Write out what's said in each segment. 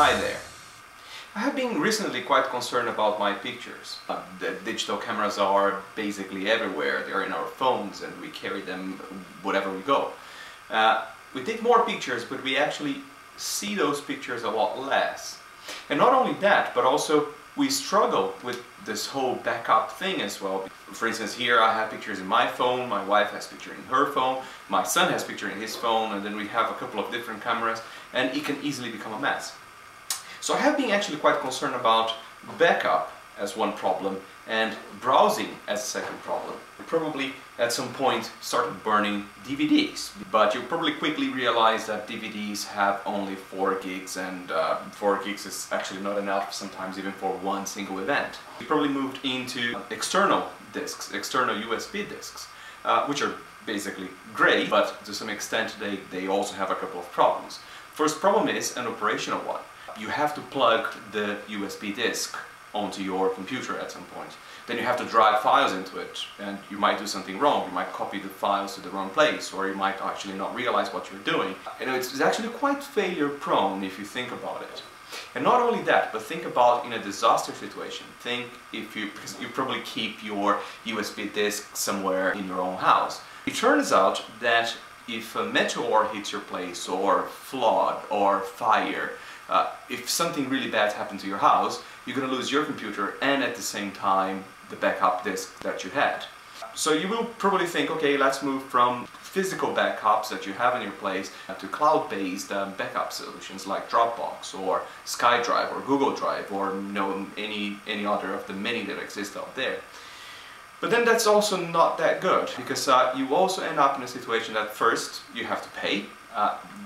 Hi there. I have been recently quite concerned about my pictures. The digital cameras are basically everywhere. They're in our phones and we carry them wherever we go. We take more pictures, but we actually see those pictures a lot less. And not only that, but also we struggle with this whole backup thing as well. For instance, here I have pictures in my phone, my wife has pictures in her phone, my son has pictures in his phone, and then we have a couple of different cameras, and it can easily become a mess. So I have been actually quite concerned about backup as one problem and browsing as a second problem. You probably at some point started burning DVDs, but you probably quickly realize that DVDs have only 4 gigs, and 4 gigs is actually not enough sometimes even for one single event. You probably moved into external discs, external USB discs, which are basically great, but to some extent they also have a couple of problems. First problem is an operational one. You have to plug the USB disk onto your computer at some point. Then you have to drive files into it, and you might do something wrong. You might copy the files to the wrong place, or you might actually not realize what you're doing. And it's actually quite failure prone if you think about it. And not only that, but think about in a disaster situation. Think if because you probably keep your USB disk somewhere in your own house. It turns out that if a meteor hits your place, or flood, or fire, if something really bad happened to your house, you're going to lose your computer and at the same time the backup disk that you had. So you will probably think, okay, let's move from physical backups that you have in your place to cloud-based backup solutions like Dropbox or SkyDrive or Google Drive, or any other of the many that exist out there. But then that's also not that good, because you also end up in a situation that first you have to pay.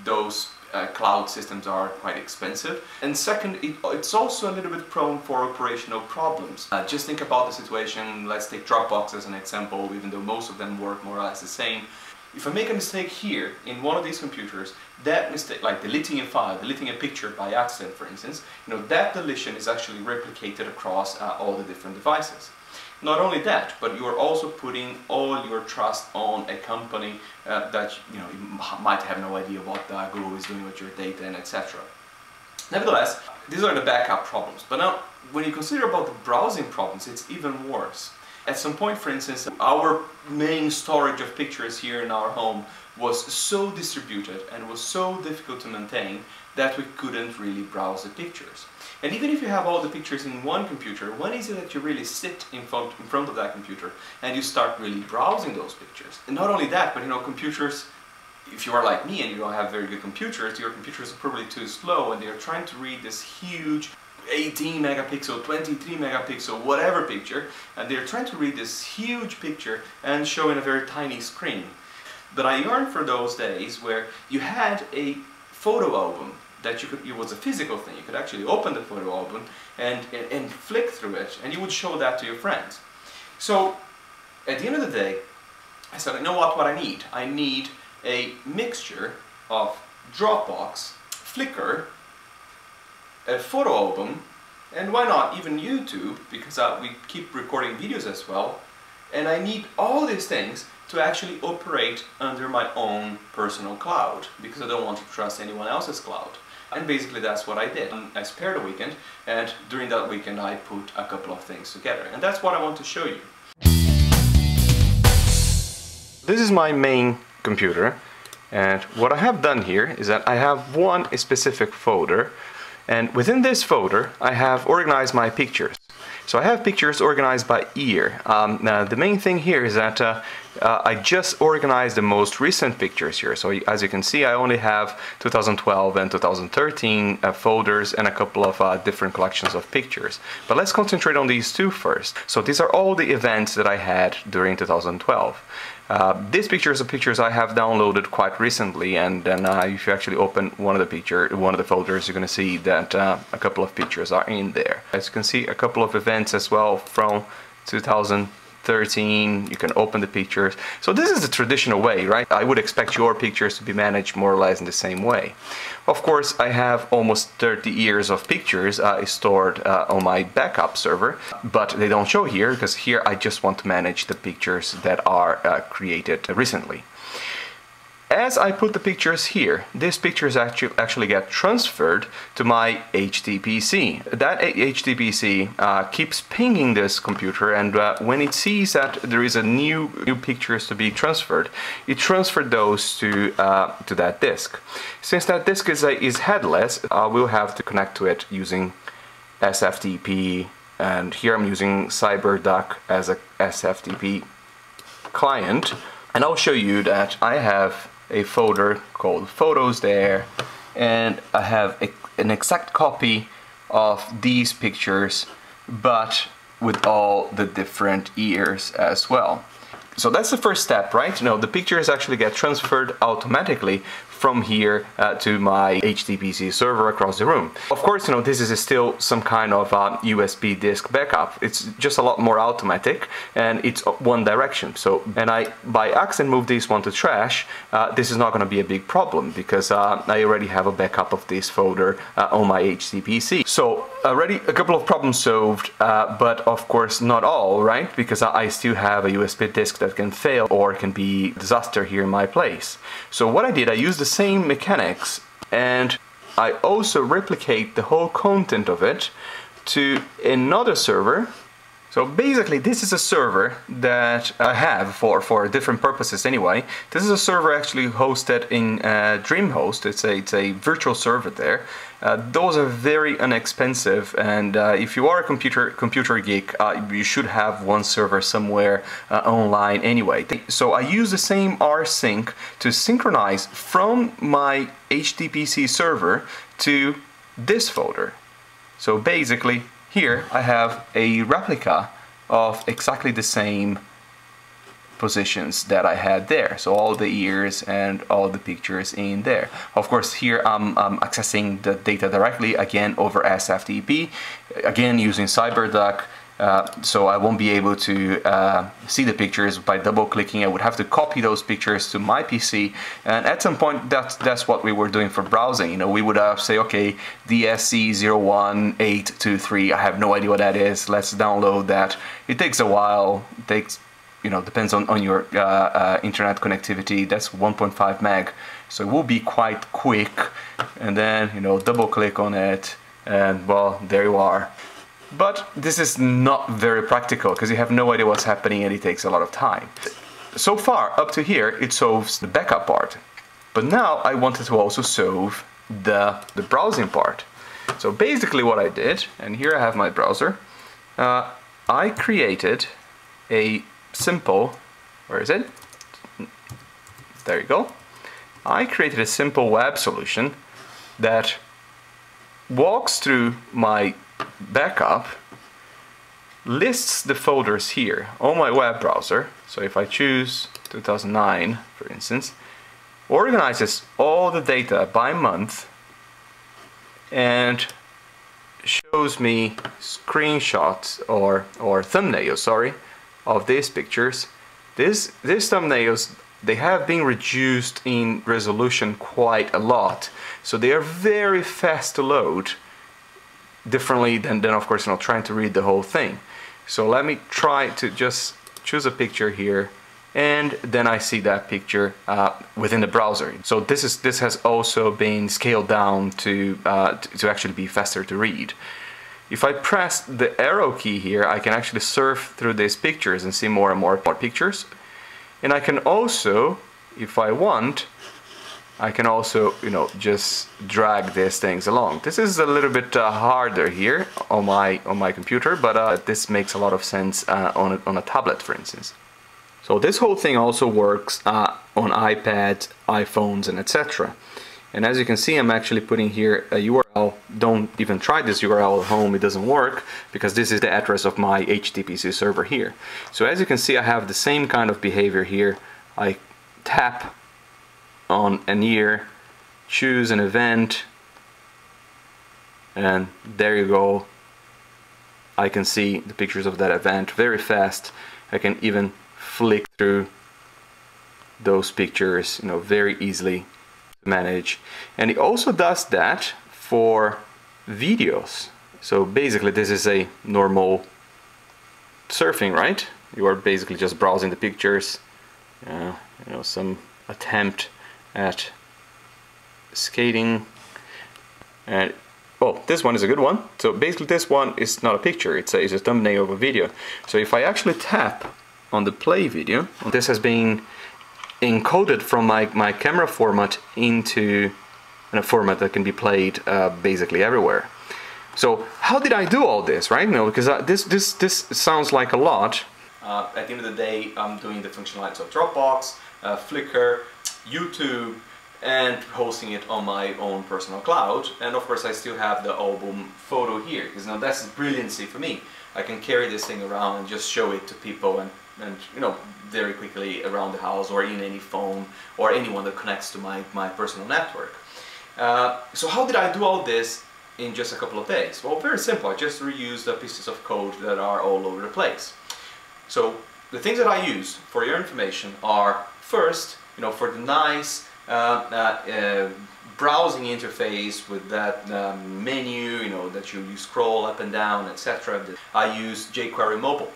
Those cloud systems are quite expensive, and second, it's also a little bit prone for operational problems. Just think about the situation. Let's take Dropbox as an example, even though most of them work more or less the same. If I make a mistake here in one of these computers, that mistake, like deleting a file, deleting a picture by accident for instance, that deletion is actually replicated across all the different devices. Not only that, but you are also putting all your trust on a company that you might have no idea what Google is doing with your data and etc. Nevertheless, these are the backup problems. But now, when you consider about the browsing problems, it's even worse. At some point, for instance, our main storage of pictures here in our home was so distributed and was so difficult to maintain that we couldn't really browse the pictures. And even if you have all the pictures in one computer, when is it that you really sit in front of that computer and you start really browsing those pictures? And not only that, but computers, if you are like me and you don't have very good computers, your computers are probably too slow and they're trying to read this huge 18 megapixel, 23 megapixel, whatever picture, and they're trying to read this huge picture and show in a very tiny screen. But I yearn for those days where you had a photo album that it was a physical thing. You could actually open the photo album and flick through it, and you would show that to your friends. So at the end of the day, I said, you know what I need? I need a mixture of Dropbox, Flickr, a photo album, and why not even YouTube, because we keep recording videos as well. And I need all these things to actually operate under my own personal cloud, because I don't want to trust anyone else's cloud. And basically that's what I did. I spared a weekend, and during that weekend I put a couple of things together. And that's what I want to show you. This is my main computer, and what I have done here is that I have one specific folder, and within this folder I have organized my pictures. So I have pictures organized by year. Now the main thing here is that I just organized the most recent pictures here. So as you can see, I only have 2012 and 2013 folders and a couple of different collections of pictures. But let's concentrate on these two first. So these are all the events that I had during 2012. These pictures are pictures I have downloaded quite recently, and then if you actually open one of the folders, you're going to see that a couple of pictures are in there. As you can see, a couple of events as well from 2013. You can open the pictures. So this is the traditional way, right? I would expect your pictures to be managed more or less in the same way. Of course, I have almost 30 years of pictures stored on my backup server, but they don't show here because here I just want to manage the pictures that are created recently. as I put the pictures here, these pictures actually get transferred to my HTPC. That HTPC keeps pinging this computer, and when it sees that there is a new pictures to be transferred, it transfers those to that disk. Since that disk is headless, we'll have to connect to it using SFTP, and here I'm using CyberDuck as a SFTP client. And I'll show you that I have a folder called Photos there, and I have an exact copy of these pictures, but with all the different ears as well. So that's the first step, right? The pictures actually get transferred automatically from here to my HTPC server across the room. Of course, this is still some kind of USB disk backup. It's just a lot more automatic, and it's one direction. So, and I by accident moved this one to trash. This is not going to be a big problem because I already have a backup of this folder on my HTPC. So already a couple of problems solved, but of course not all, right? Because I still have a USB disk that can fail or can be a disaster here in my place. So what I did, I used the same mechanics, and I also replicate the whole content of it to another server. So basically this is a server that I have for different purposes anyway. This is a server actually hosted in DreamHost. It's a virtual server there. Those are very inexpensive, and if you are a computer geek, you should have one server somewhere online anyway. So I use the same rsync to synchronize from my HTPC server to this folder. So basically here I have a replica of exactly the same positions that I had there. So all the ears and all the pictures in there. Of course here I'm accessing the data directly again over SFTP, again using CyberDuck. So I won't be able to see the pictures by double clicking. I would have to copy those pictures to my PC, and at some point that's what we were doing for browsing. We would say, okay, DSC01823, I have no idea what that is, let's download that. It takes a while, it takes, depends on your internet connectivity. That's 1.5 meg, so it will be quite quick, and then double click on it, and well, there you are. But this is not very practical because you have no idea what's happening and it takes a lot of time. So far, up to here, it solves the backup part. But now I wanted to also solve the browsing part. So basically what I did, and here I have my browser, I created a simple, where is it? There you go. I created a simple web solution that walks through my backup, lists the folders here on my web browser. So if I choose 2009, for instance, organizes all the data by month and shows me screenshots or thumbnails, sorry, of these pictures. These thumbnails, they have been reduced in resolution quite a lot, so they are very fast to load, differently than of course trying to read the whole thing. So let me try to just choose a picture here, and then I see that picture within the browser. So this has also been scaled down to actually be faster to read. If I press the arrow key here, I can actually surf through these pictures and see more and more pictures. And I can also, if I want, I can also, just drag these things along. This is a little bit harder here on my computer, but this makes a lot of sense on a tablet, for instance. So this whole thing also works on iPads, iPhones, and etc. And as you can see, I'm actually putting here a URL. Don't even try this URL at home, it doesn't work, because this is the address of my HTTPC server here. So as you can see, I have the same kind of behavior here. I tap on an ear, choose an event, and there you go. I can see the pictures of that event very fast. I can even flick through those pictures, very easily to manage. And it also does that for videos. So basically this is a normal surfing, right? You are basically just browsing the pictures, some attempt at skating, and well, this one is a good one. So basically this one is not a picture, it's a thumbnail of a video. So if I actually tap on the play video, this has been encoded from my camera format into a format that can be played basically everywhere. So how did I do all this, right? No, because this sounds like a lot. At the end of the day, I'm doing the functionalities of Dropbox, Flickr, YouTube, and hosting it on my own personal cloud. And of course I still have the album photo here, because now that's brilliancy for me. I can carry this thing around and just show it to people and you know, very quickly around the house or in any phone or anyone that connects to my personal network. So how did I do all this in just a couple of days? Well, very simple. I just reused the pieces of code that are all over the place. So the things that I use for your information are, first, you know, for the nice browsing interface with that menu, you know, that you scroll up and down, etc. I use jQuery Mobile.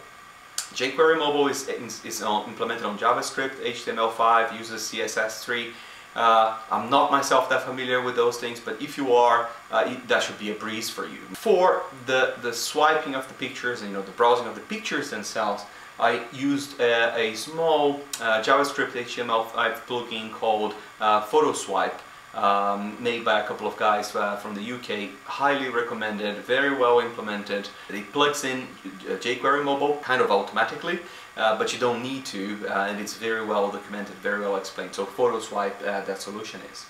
jQuery Mobile is implemented on JavaScript, HTML5, uses CSS3. I'm not myself that familiar with those things, but if you are, that should be a breeze for you. For the swiping of the pictures and, you know, the browsing of the pictures themselves, I used a small JavaScript HTML5 plugin called Photo Swipe, made by a couple of guys from the UK. Highly recommended, very well implemented. It plugs in jQuery Mobile kind of automatically, but you don't need to, and it's very well documented, very well explained. So Photo Swipe, that solution is.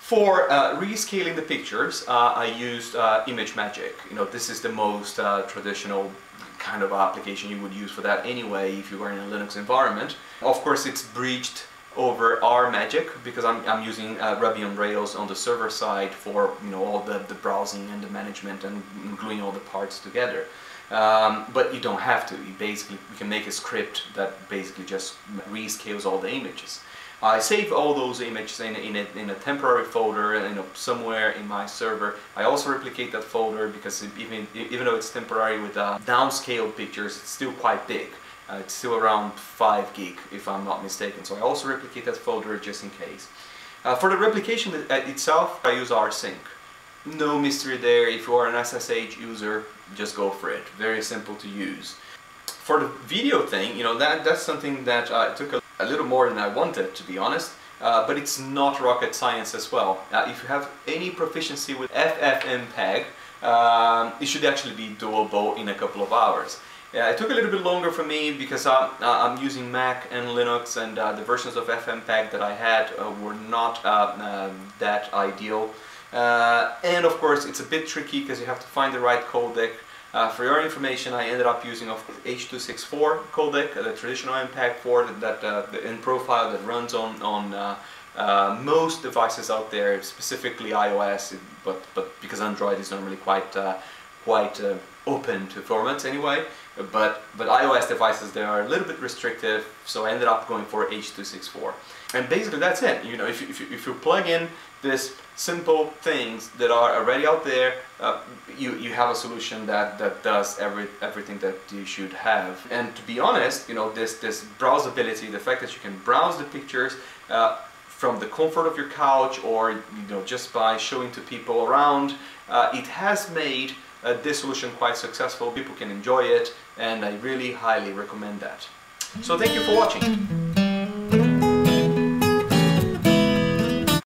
For rescaling the pictures, I used Image Magic. You know, this is the most traditional kind of application you would use for that anyway if you were in a Linux environment. Of course, it's breached over our magic because I'm using Ruby on Rails on the server side for, you know, all the browsing and the management and gluing all the parts together. But you don't have to. We can make a script that basically just rescales all the images. I save all those images in a temporary folder, you know, somewhere in my server. I also replicate that folder because even though it's temporary with downscaled pictures, it's still quite big. It's still around 5 gig if I'm not mistaken. So I also replicate that folder just in case. For the replication itself, I use rsync. No mystery there. If you are an SSH user, just go for it. Very simple to use. For the video thing, you know, that's something that took a little more than I wanted, to be honest, but it's not rocket science as well. If you have any proficiency with FFmpeg, it should actually be doable in a couple of hours. It took a little bit longer for me because I'm using Mac and Linux, and the versions of FFmpeg that I had were not that ideal. And of course it's a bit tricky because you have to find the right codec. For your information, I ended up using H.264 codec, the traditional MPEG-4 that in profile that runs on most devices out there, specifically iOS, but because Android is normally quite open to formats anyway. But iOS devices, they are a little bit restrictive, so I ended up going for H.264. And basically that's it. You know, if you plug in this simple things that are already out there, you have a solution that does everything that you should have. And to be honest, you know, this browsability, the fact that you can browse the pictures from the comfort of your couch, or, you know, just by showing to people around, it has made this solution quite successful. People can enjoy it, and I really highly recommend that. So thank you for watching.